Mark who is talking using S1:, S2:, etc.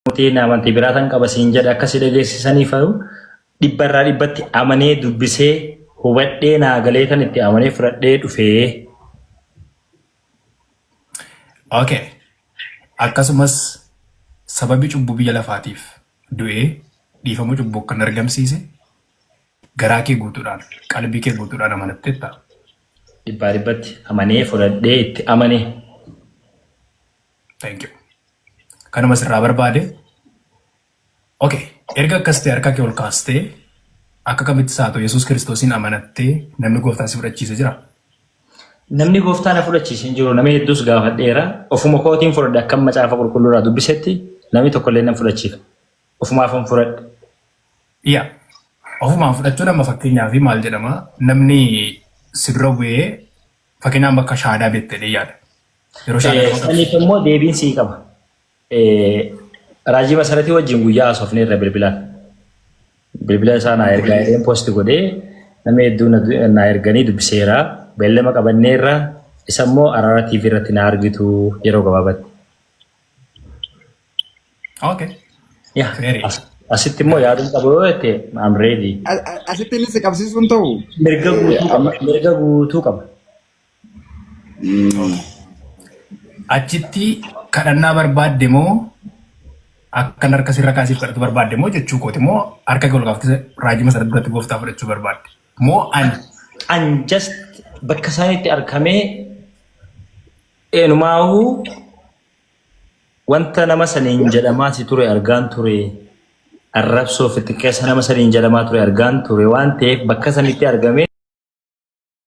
S1: Mootiin amantii biraataan qaba siin jedha akkasii dhageessisaniif dhibbarraa dhibbatti amanee dubbisee hubadhee naagalee kan itti amanee fudhadhee dhufee.
S2: Okay. Akkasumas sababii cubbuu biyya lafaatiif du'ee dhiifama cubbuu kan argamsiise garaa kee guutuudhaan qalbii kee guutuudhaan amanattetta.
S1: Dhibbaa dhibbatti amanee fudhadhee itti amane.
S2: Thank you. Kanuma sirraa barbaade. Okay. Erga akkas ta'e harka kee ol kaastee akka kamitti saatu Yesuus Kiristoosiin amanattee namni gooftaan si fudhachiise jira.
S1: Namni gooftaan na fudhachiise hin jiru. Namni hedduus gaafadheera. Ofuma kootiin fudhadhe akka macaafa qulqulluuraa dubbisetti namni tokkollee na fudhachiisa. Ofumaaf hin fudhadhe.
S2: Yaa. Ofumaan fudhachuun amma fakkeenyaaf maal jedhama namni si dura bu'ee fakkeenyaaf bakka shaadaa beektee yaada. Yeroo shaadaa
S1: saniif immoo deebiin sii qaba. Raajii Masaratii wajjin guyyaa haasofne irra bilbilaan. Bilbila isaa naa ergaa jedheen poosti godhee namni hedduu naa erganii dubbiseera. Beellama qabannee irra isa immoo Araara TV irratti na argitu yeroo gabaabatti.
S2: Okay.
S1: Yaa. Asitti immoo yaaduun qabu yoo jette I'm ready.
S3: Asitti inni si qabsiisuun ta'u.
S1: Mirga guutuu qaba.
S2: Achitti kadhannaa barbaadde moo akkan harka sirra kaasiif kadhatu barbaadde moo jechuu kooti moo harka kee ol kaaftee raajii Masarat biratti gooftaa fudhachuu barbaadde moo
S1: an just bakka isaaniitti argamee eenyumaahu wanta nama saniin jedhamaa si ture argaan ture arrabsoo fi xiqqeessa nama saniin jedhamaa ture argaan ture waan ta'eef bakka saniitti argamee